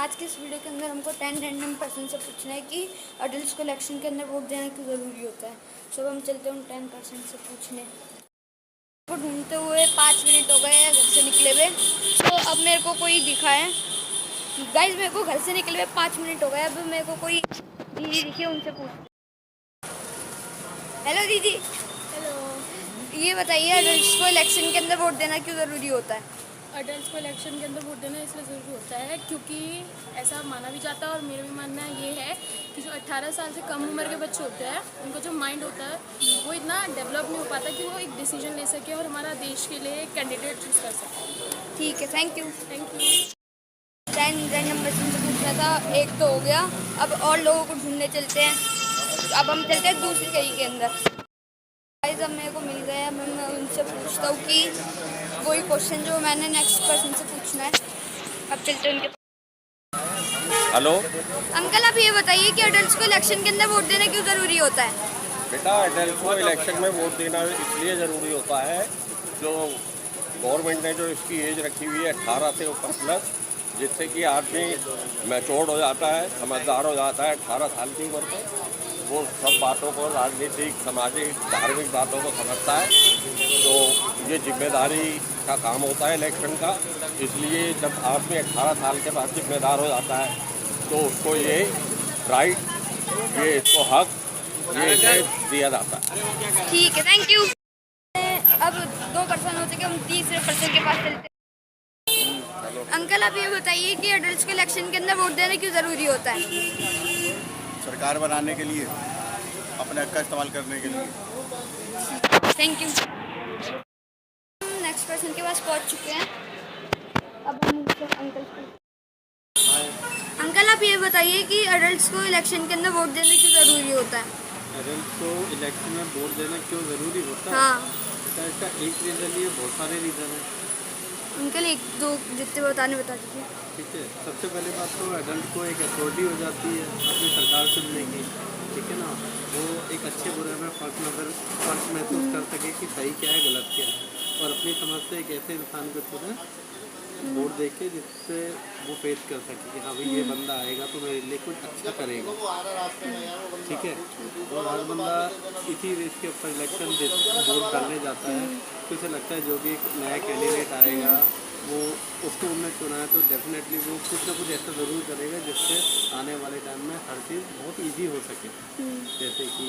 आज के इस वीडियो के अंदर हमको 10 रैंडम पर्सन से पूछना है कि अडल्ट को इलेक्शन के अंदर वोट देना क्यों ज़रूरी होता है। सो हम चलते हैं उन 10% से पूछने को। ढूंढते हुए 5 मिनट हो गए हैं घर से निकले हुए। तो अब मेरे को कोई दिखा है गाइस, मेरे को घर से निकले हुए 5 मिनट हो गए। अब मेरे को कोई दीदी दिखी, उनसे पूछ। हेलो दीदी। हेलो। ये बताइए अडल्ट को इलेक्शन के अंदर वोट देना क्यों ज़रूरी होता है। अडल्ट को इलेक्शन के अंदर वोट देना इसलिए ज़रूरी होता है क्योंकि ऐसा माना भी जाता है और मेरा भी मानना ये है कि जो 18 साल से कम उम्र के बच्चे होते हैं उनका जो माइंड होता है वो इतना डेवलप नहीं हो पाता कि वो एक डिसीजन ले सके और हमारा देश के लिए एक कैंडिडेट चूज़ कर सके। ठीक है, थैंक यू। 10 रैंडम पर्सन से पूछना था, एक तो हो गया। अब और लोगों को ढूंढने चलते हैं। अब हम चलते हैं दूसरी गली के अंदर। गाइस अब मेरे को मिल गया। मैं उनसे पूछता हूँ कि वही क्वेश्चन जो मैंने नेक्स्ट पर्सन से पूछना है। अब चलते हैं उनके पास। हेलो अंकल, आप ये बताइए कि अडल्ट को इलेक्शन के अंदर वोट देना क्यों ज़रूरी होता है। बेटा, अडल्ट को इलेक्शन में वोट देना इसलिए ज़रूरी होता है, जो गवर्नमेंट ने जो इसकी एज रखी हुई है 18 से ऊपर प्लस, जिससे कि आदमी मैच्योर्ड हो जाता है, समझदार हो जाता है 18 साल की उम्र पर। वो सब बातों को, राजनीतिक, सामाजिक, धार्मिक बातों को समझता है। तो ये जिम्मेदारी का काम होता है इलेक्शन का। इसलिए जब आदमी 18 साल के बाद जिम्मेदार हो जाता है तो उसको ये राइट, ये इसको हक, ये इसे दिया जाता है। ठीक है, थैंक यू। अब 2 पर्सन हो चुके, हम तीसरे पर्सन के पास चलते हैं। अंकल, आप ये बताइए कि अडल्ट को इलेक्शन के अंदर वोट देना क्यों ज़रूरी होता है। सरकार बनाने के लिए, अपने हक का इस्तेमाल करने के लिए। Thank you. नेक्स्ट पर्सन के पास पहुंच चुके हैं। अब हम अंकल, आप ये बताइए कि अडल्ट को इलेक्शन के अंदर वोट देना क्यों ज़रूरी होता है। अडल्ट को इलेक्शन में वोट देना क्यों ज़रूरी होता है? हाँ, इसका एक रीज़न ही है, बहुत सारे रीज़न हैं। अंकल 1-2 जितने बताने बता दीजिए। ठीक है, सबसे पहले बात तो अडल्ट को एक अथॉरिटी हो जाती है अपनी सरकार चुनने की। ठीक है ना, वो एक अच्छे बुरे में फर्क महसूस कर सके कि सही क्या है, गलत क्या है, और अपनी समझ से एक ऐसे इंसान को चुने वोट दे के जिससे वो फेस कर सके कि हाँ भाई ये बंदा आएगा तो मेरे लिए कुछ अच्छा करेगा। ठीक है, और हर बंदा इसी रेस के ऊपर इलेक्शन वोट डालने जाता है तो उसे लगता है जो भी एक नया कैंडिडेट आएगा वो उसको उन्होंने चुना है तो डेफिनेटली वो कुछ ना कुछ ऐसा ज़रूर करेगा जिससे आने वाले टाइम में हर चीज़ बहुत इजी हो सके। जैसे कि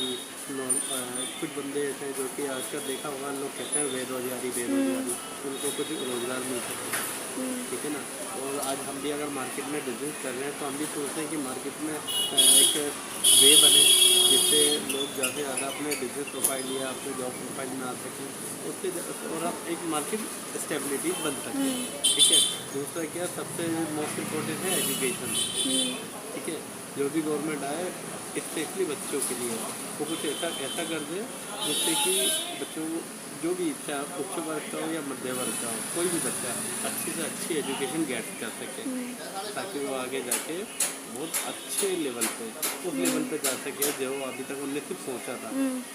कुछ बंदे ऐसे हैं जो कि आजकल देखा होगा, लोग कहते हैं बेरोजगारी, उनको कुछ रोज़गार मिल सके। ठीक है ना, और आज हम भी अगर मार्केट में बिजनेस कर रहे हैं तो हम भी सोचते हैं कि मार्केट में एक वे बने जिससे लोग ज़्यादा से ज़्यादा अपने बिजनेस प्रोफाइल या अपने जॉब प्रोफाइल में आ सकें, उससे और आप एक मार्केट स्टेबिलिटी बन सके। ठीक है, दूसरा क्या, सबसे मोस्ट इम्पोर्टेंट है एजुकेशन। ठीक है, जो भी गवर्नमेंट आए स्पेशली बच्चों के लिए वो कुछ ऐसा कर दे जिससे कि बच्चों को जो भी इच्छा, उच्च वर्ग का हो या मध्य वर्ग का हो, कोई भी बच्चा अच्छी से अच्छी एजुकेशन गेट कर सके ताकि वो आगे जाके बहुत अच्छे लेवल पे, उस लेवल पे जा सके जो अभी तक उनने सिर्फ सोचा था।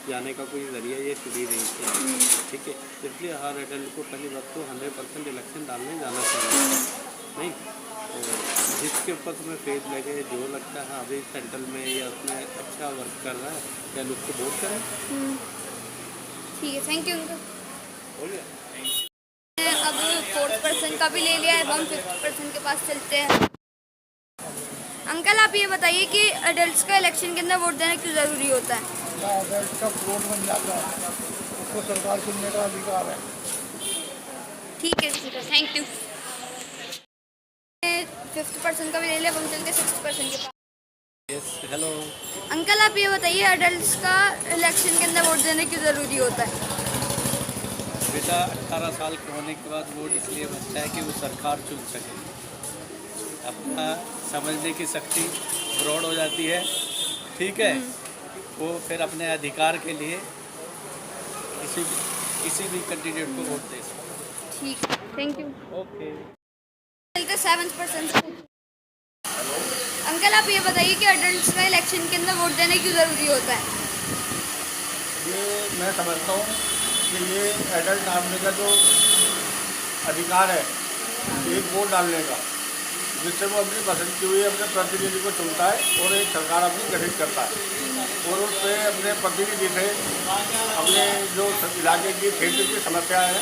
जाने का कोई जरिया ये सीधी नहीं थी। ठीक है, इसलिए हर एडल्ट को पहली बात तो 100% इलेक्शन डालने जाना चाहिए। नहीं तो जिसके ऊपर तुम्हें फेज लगे, जो लगता है अभी सेंट्रल में या उसमें अच्छा वर्क कर रहा है, क्या उसको वोट करें। ठीक है, थैंक यू अंकल। अब 4th पर्सन का भी ले लिया है। अब हम 5th पर्सन के पास चलते हैं। अंकल, आप ये बताइए कि अडल्ट का इलेक्शन के अंदर वोट देना क्यों ज़रूरी होता है। अडल्ट का वोट बन जाता है, उसको सरकार चुनने का अधिकार है। ठीक है sir, thank you. 5th person का भी ले लिया। अब हम चलते 6th पर्सन के पास। Yes, hello. अंकल, आप ये बताइए अडल्ट का इलेक्शन के अंदर वोट देना क्यों ज़रूरी होता है। बेटा, 18 साल के होने के बाद वोट इसलिए बनता है कि वो सरकार चुन सके। अपना समझने की शक्ति ब्रॉड हो जाती है। ठीक है, वो फिर अपने अधिकार के लिए किसी भी कैंडिडेट को वोट दे सकते। ठीक है, थैंक यू। ओके, चलते 7th पर्सन। अंकल, आप ये बताइए कि अडल्ट का इलेक्शन के अंदर वोट देना क्यों ज़रूरी होता है। ये मैं समझता हूँ कि ये एडल्ट आदमी का जो अधिकार है एक वोट डालने का, जिससे वो अपनी पसंद की हुई अपने प्रतिनिधि को चुनता है और एक सरकार अपनी गठित करता है और उस पर अपने प्रतिनिधि से अपने जो इलाके की क्षेत्र की समस्या है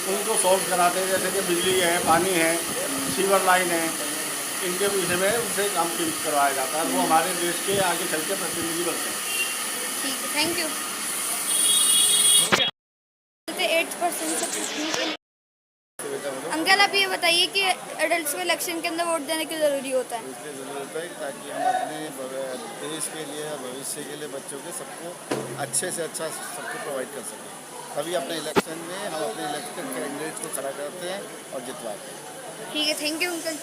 उनको सॉल्व कराते हैं, जैसे कि बिजली है, पानी है, सीवर लाइन है, इनके विषय में उनसे काम करवाया जाता है। वो हमारे देश के आगे चल के प्रतिनिधि बनते हैं। ठीक है, थैंक यू। 8% से पूछने के लिए अंकल, आप ये बताइए कि एडल्ट्स को इलेक्शन के अंदर वोट देने की ज़रूरी होता है? इसलिए ज़रूरत है ताकि हम अपने देश के लिए और भविष्य के लिए बच्चों के सबको अच्छे से अच्छा सबको प्रोवाइड कर सकें। तभी अपने इलेक्शन में हम अपने इलेक्टेड कैंडिडेट को खड़ा करते हैं और जितवाते हैं। ठीक है, थैंक यू अंकल।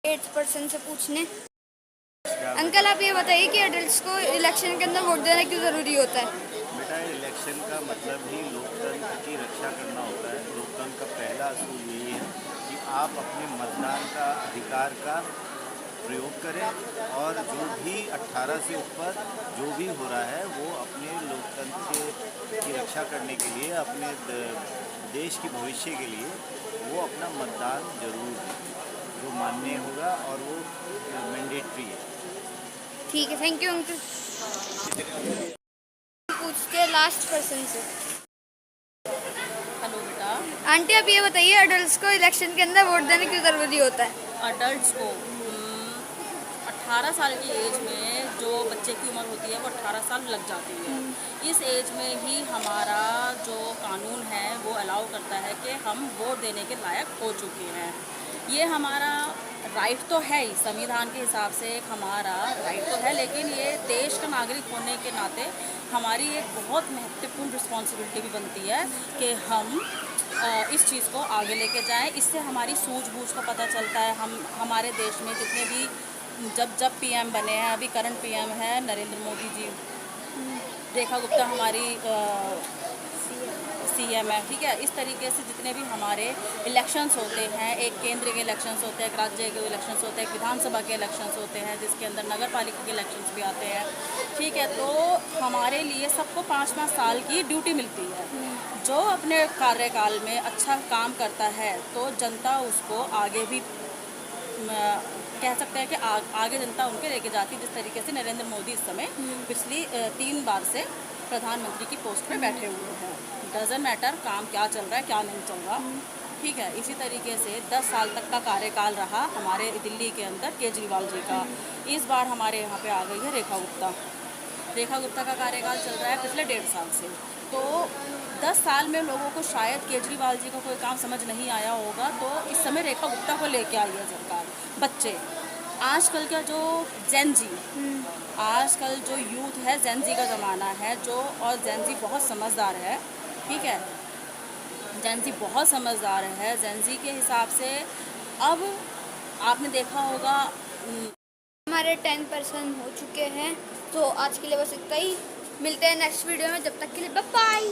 8% से पूछने अंकल, आप ये बताइए कि एडल्ट्स को इलेक्शन के अंदर वोट देना क्यों ज़रूरी होता है? बेटा, इलेक्शन का मतलब ही लोकतंत्र की रक्षा करना होता है। लोकतंत्र का पहला असूल यही है कि आप अपने मतदान का अधिकार का प्रयोग करें और जो भी 18 से ऊपर जो भी हो रहा है वो अपने लोकतंत्र की रक्षा करने के लिए, अपने देश की भविष्य के लिए वो अपना मतदान जरूर दें, जो मान्य होगा और वो मैंडेटरी है। ठीक है, थैंक यू अंकल। पूछते लास्ट पर्सन से। हेलो बेटा, आंटी, आप ये बताइए एडल्ट्स को इलेक्शन के अंदर वोट देने क्यों ज़रूरी होता है? अडल्ट्स को 18 साल की एज में जो बच्चे की उम्र होती है वो 18 साल लग जाती है। इस एज में ही हमारा जो कानून है वो अलाउ करता है कि हम वोट देने के लायक हो चुके हैं। ये हमारा राइट तो है ही, संविधान के हिसाब से एक हमारा राइट तो है, लेकिन ये देश का नागरिक होने के नाते हमारी एक बहुत महत्वपूर्ण रिस्पॉन्सिबिलिटी भी बनती है कि हम इस चीज़ को आगे लेके जाएं। इससे हमारी सूझबूझ का पता चलता है। हम हमारे देश में जितने भी जब पीएम बने हैं, अभी करंट पीएम है नरेंद्र मोदी जी, रेखा गुप्ता हमारी सीएम है, ठीक है। इस तरीके से जितने भी हमारे इलेक्शंस होते हैं, एक केंद्र के इलेक्शंस होते हैं, एक राज्य के इलेक्शंस होते हैं, एक विधानसभा के इलेक्शंस होते हैं, जिसके अंदर नगर पालिका के इलेक्शंस भी आते हैं, ठीक है। तो हमारे लिए सबको 5-5 साल की ड्यूटी मिलती है। जो अपने कार्यकाल में अच्छा काम करता है तो जनता उसको आगे भी कह सकते हैं कि आगे जनता उनके लेके जाती है। जिस तरीके से नरेंद्र मोदी इस समय पिछली 3 बार से प्रधानमंत्री की पोस्ट पे बैठे हुए हैं। डजेंट मैटर काम क्या चल रहा है क्या नहीं चल रहा, ठीक है। इसी तरीके से 10 साल तक का कार्यकाल रहा हमारे दिल्ली के अंदर केजरीवाल जी का। इस बार हमारे यहाँ पे आ गई है रेखा गुप्ता। रेखा गुप्ता का कार्यकाल चल रहा है पिछले 1.5 साल से। तो 10 साल में लोगों को शायद केजरीवाल जी का कोई काम समझ नहीं आया होगा, तो इस समय रेखा गुप्ता को लेके आई है सरकार। बच्चे आजकल का जो जेन जी, आजकल जो यूथ है, जेन जी का ज़माना है जो, और जेन जी बहुत समझदार है, ठीक है। जेन जी बहुत समझदार है। जेन जी के हिसाब से अब आपने देखा होगा हमारे 10% हो चुके हैं। तो आज के लिए बस इतना ही। मिलते हैं नेक्स्ट वीडियो में, जब तक के लिए बाय बाय।